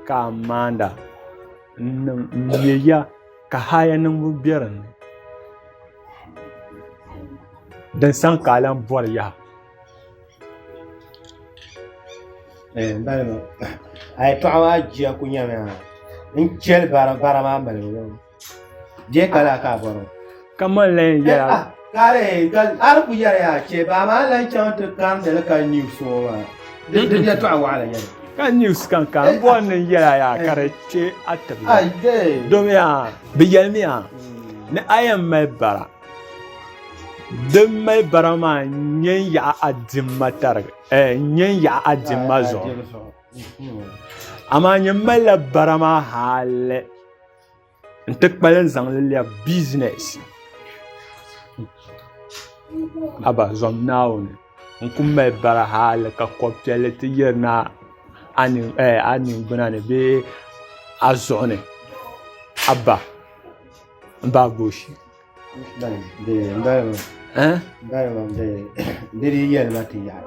ka manda ya ka haya nan bubiyar ne dan san kalan bor ya bala ay to awa jiya kunya na in chel bara ma bala je kala ka boro kamar len ya kare gal ar ku ya che ba ma lan chan to kam de ka news so ma de to awa la ya kan news kan bon ya kare che atabi ay de do me ya biyalmi ya ne ayan mai bara don mai barama nyen ya adimma targa nyen ya adimma zo amma nyen mai la barama hale ntek palen zang le business aba zom now ne nkum mai bara hale ka koptele te yerna ani bana ne be azone aba ba goshi Dede yel mati ya.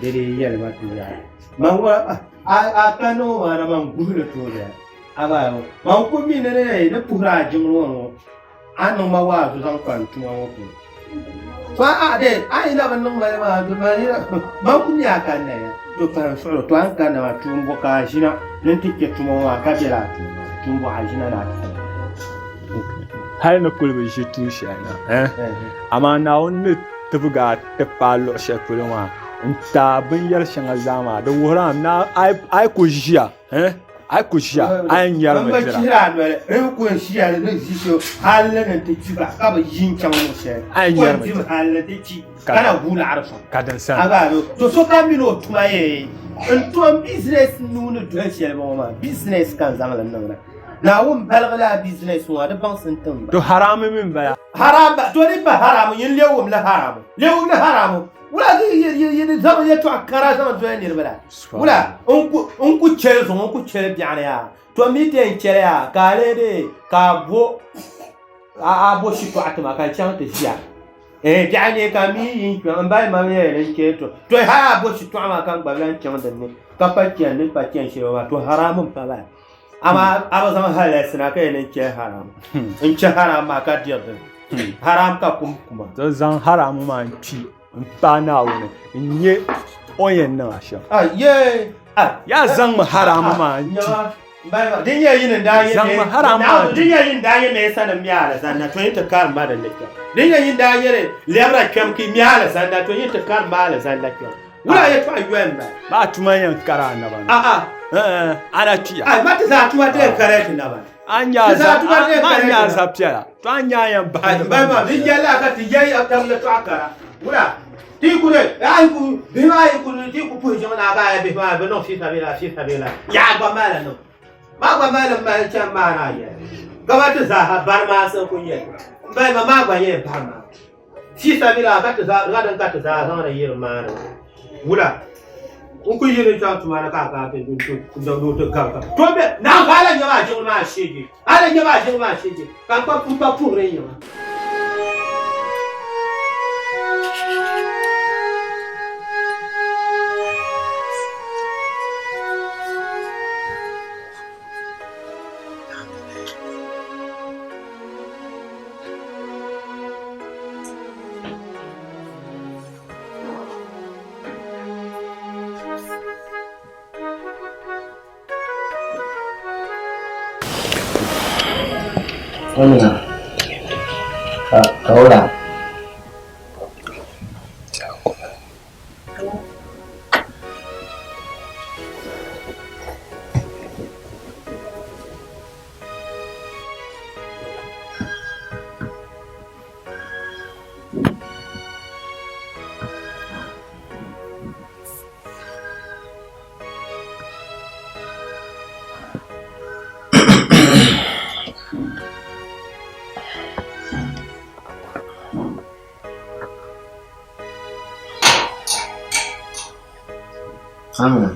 Dede yel mati ya. Mangwa a kano wana mangulu to da. Aba mangku mi ne pura jumro no. Anu mawa su san kwantu wa ko. Fa ade ai la ban ma ma do ma ni mangku mi aka ne. To fa so to an kana wa tumbo ka shina nan tike tumo wa ka bela tumbo a shina na ta. har na kulbe shi tushe na amma na wani tabuga ta palo shekulu ma nta bin yar shanga zama da wuram na ai ko jiya ai ku sha an yar ma jira no re ku shiya ne shi halin nan ta ci ka ba yin kan mu sai an yar ma halin ta ci kana hula arfa kadan san aga to so ka mino tuma ye in to business nunu do shi ma business kan zangalan nan na wun balgala business wa da ban sun tun to haramu min baya haram ba to ni ba haramu yin lewum la haramu wala yi zama ya to akara zama to yin bala wala on ku chere so on ku chere biana ya to mi den chere ya ka le de ka bo a bo shi to atma ka chan te sia biane ka mi yin ko an bai ma ye ne ke to ha bo shi to ma kan ba lan chan da ne ka pa chen ne pa chen shi wa to haramun pa ba ama zama halasina kai ne ke haram in ce haram ma ka diyar haram ka kuma to zan haram ma ci in ba na wani in ye oyen na sha ye ya zan mu haram ma ci din ye yin da ye zan mu haram ma din ye yin da ye me sanan miya la zanna to yin ta kar ma da lafiya din ye yin da ye lebra kem ki miya la zanna to yin ta kar ma la zanna lafiya wala ya to ayuwan ba tuma yan kara na ba ana tiya ai mata za tuwa ta kare na ba anya za pia to anya yan ba ma din ya la ka ti yayi atam la to akara wala ti ku ne ai ku bi ma ai ku ti ku pu jona ga ya bi ma be no fi sabila ya gba mala no ma gba mala ma cha ma na ya ga ba ta za bar ma san ku ye bai ma gba ye bar ma fi sabila ka ta za ga dan ka ta za san da yir ma wala ku yiri ta tuma na ka ta dun to da do to ka to be na kala nyama jin ma shege ala nyama jin ma shege kan pa pu re nyama Kaula. Amina.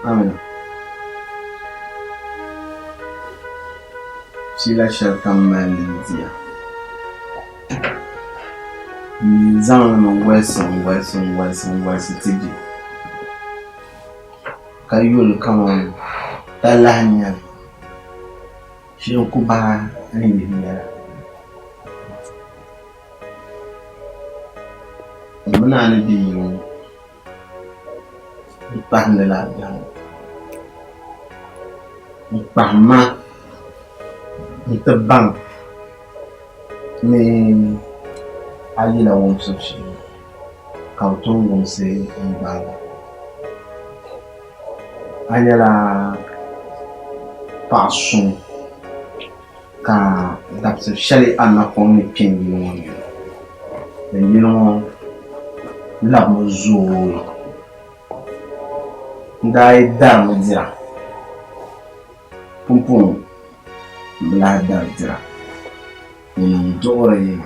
Amina. Sila shirkan malin ziya. Ni zan wasu tiji. Kayul kama talanya shi kuba ni biya muna ni biyo ipahne la biya ipahma itebang ni ayi la won so shi ka to won se ibang anyala passion ka dapse shali ana komi pingi wonyo you know la mozo ndai dar mudira pumpum la dar dira ni dore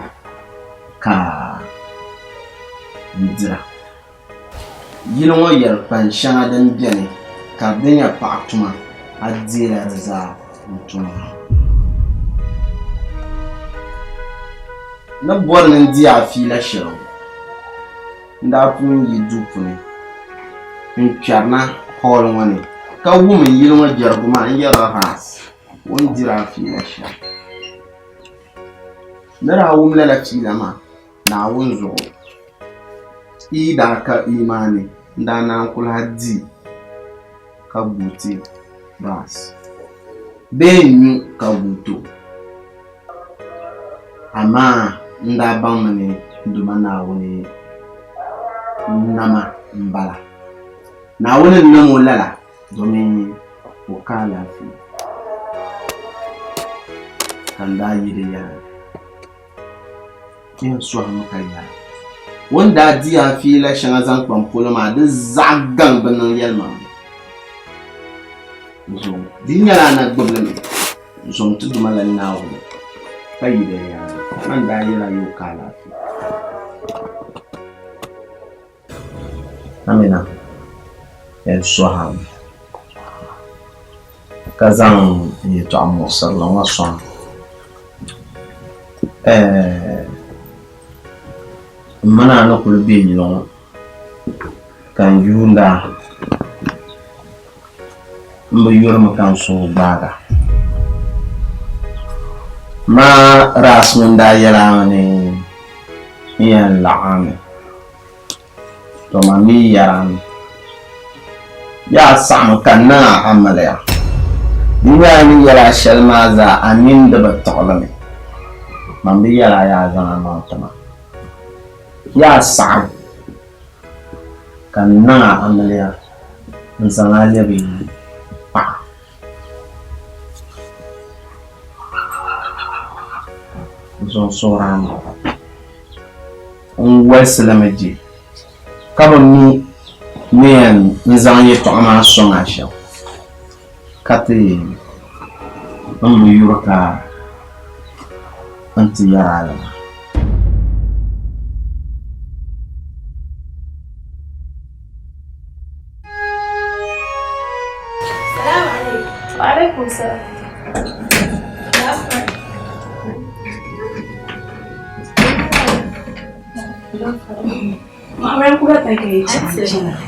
ka mudira you know yer pan shanga dan biane ka benya paatuma adira za mutuma na bornin dia fila shiro nda pun yi dupuni nkarna hol woni ka wumi yilma jarguma yara has won dira fila shiro nara wumla la fila ma na wonzo ida ka imani nda na kula di ka buti bas benyu kabuto ama nda bamane nduma na woni nama mbala na woni namo lala domin wakala fi kanda yire ya kin so hanu kaya wanda dia fi la shanga zan kwampolo ma da zagan banan yalma zo dinya na problem zo tudu malan nawo kai da ya man da yira yo kala fi amina el soham kazan yi to amo sallallahu alaihi wasallam mana na kulbe ni no kan yunda mbo yorma kan so baga ma ras mun da yara ne yan la'ame to mami yaran ya sam kanna amala diwa ni yara shalma za amin da batolame mami yara ya zana no tama ya sam kanna amala nzana lebi pa zon soran on wasalamaji kaba mi men nzanye to ama songa sha kati on yurka anti yara Waalaikum salam. Mama yangu hata ikaichana.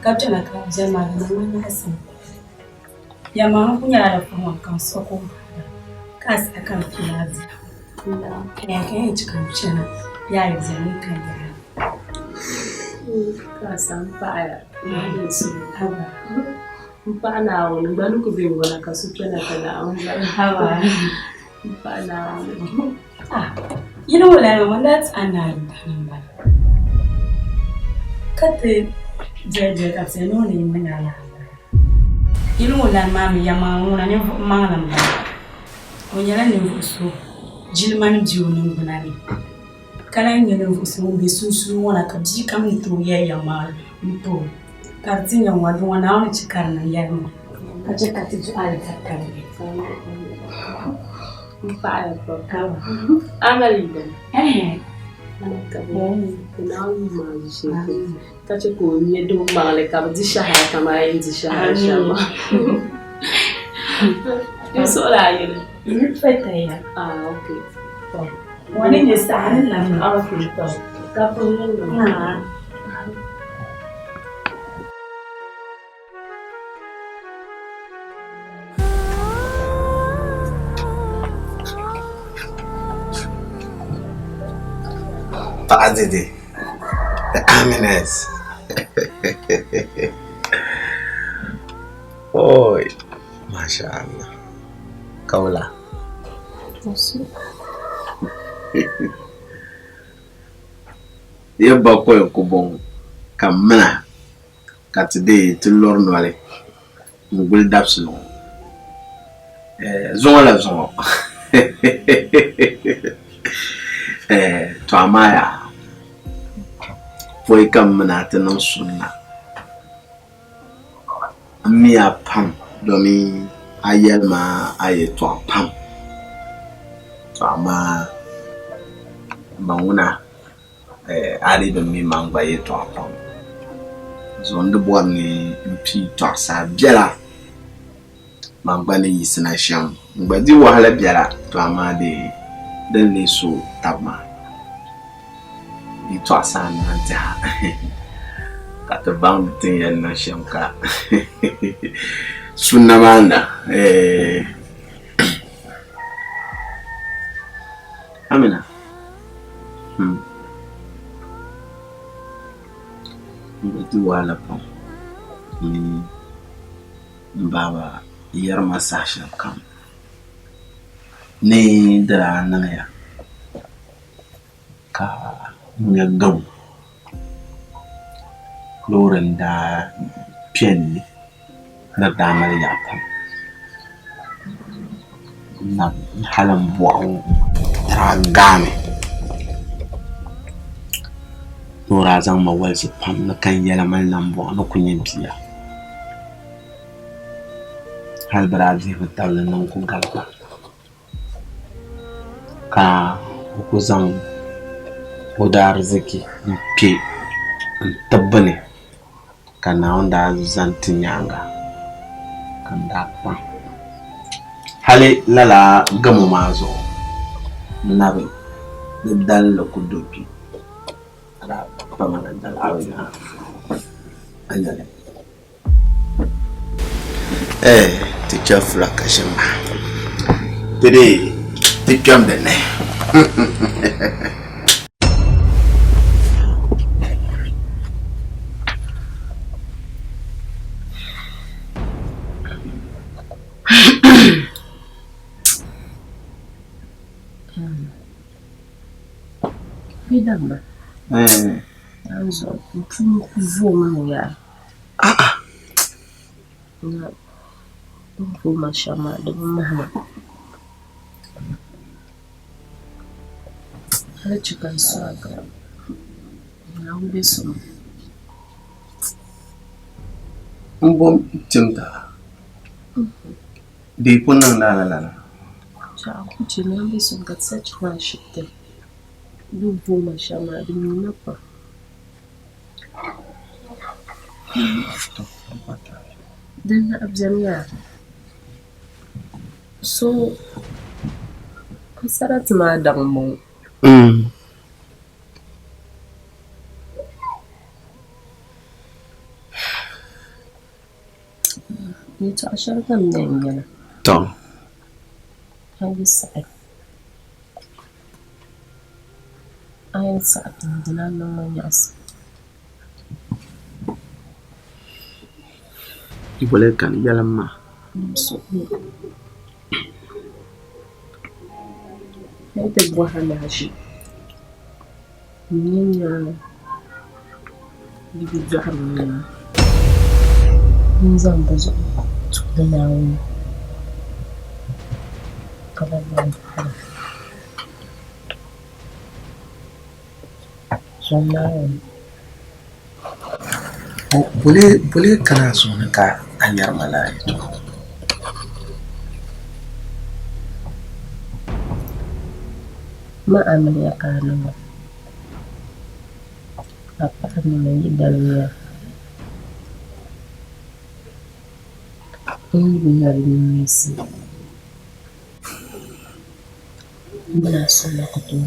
Kabla na jamaa na mwana Hassan. Ya mama kunyara kwa kansoko. Kasi akamkiazi. Na yake chikamchana. Ya yuzanika ya. Kasa mpaya. Yesu haba. Mpana woni balu ko be wala ka sutana kana on haba. Mpana woni. You know what, that's another number. Cut the judge of the no name when I you know that mammy, Yama, and your man. When you're running for so, Gilman June, Bunani. Can I know so be soon one I could come through Yama, you poor. Cartina one hour chicken and Yama. I just got it to Fire for cover. I'm a leader. Hey, now you man, touch a cool, you do like a dish. I come in the shower. That's all I you. Okay. One in your stand, I'm out of the couple. Padidi, the Amines. Oh, mashallah. Kaula. Dia bako yo kubong kamana katide to lorno ale ngul dapslo zonga zonga to amaya foi kamana tanan sunna amia pam domi ayelma ayeto pam to ama mauna ali domi mangba yeto pam zonde bonni mpi to sa biela mangba ne yisina sham ngba di wahala biela to ama de dan ne so tabma itu asana aja kata bang tinggal nasyam ka sunamanda amina itu wala pa Baba yarma sashen kam ne da nan ya ka ya gam loren da pian na damar ya kam na halan buwan tragame lora zan mawal su pam na kan yala man lambo na kunyin biya hal barazi betal nan ku galba ka ku zan udar ziki pe tabbane kana wanda zan tinyanga kan da kwa hale lala gamu mazo nabe dal ku doki ada pamanan dal awina anyale teacher Flakashima. Today, teacher Bene. Vidamba. Anzo, mfumo ya. Mfumo shama de mama. Ala chikan saga. Na ubeso. Mbom timta. Di punang la. Cha ku china ubeso gatsa chwa shite. Du mfumo shama de mama. Dan abjamia. So, kasarat madang mo. Ito asal kam na. Tom. Ayos sa atin dinan ng manyas. Boleh kan jalan mah. So, may tagwahan na siya. Hindi niya bibigyan niya. Minsan ba siya? Tulanawin. Kabalang ka. Tulanawin. Boleh kana so na ka anyar malay to. Maamal ya ka naman. Apa naman yung dalawya. Ang binari ng misi. Banaso na ko to.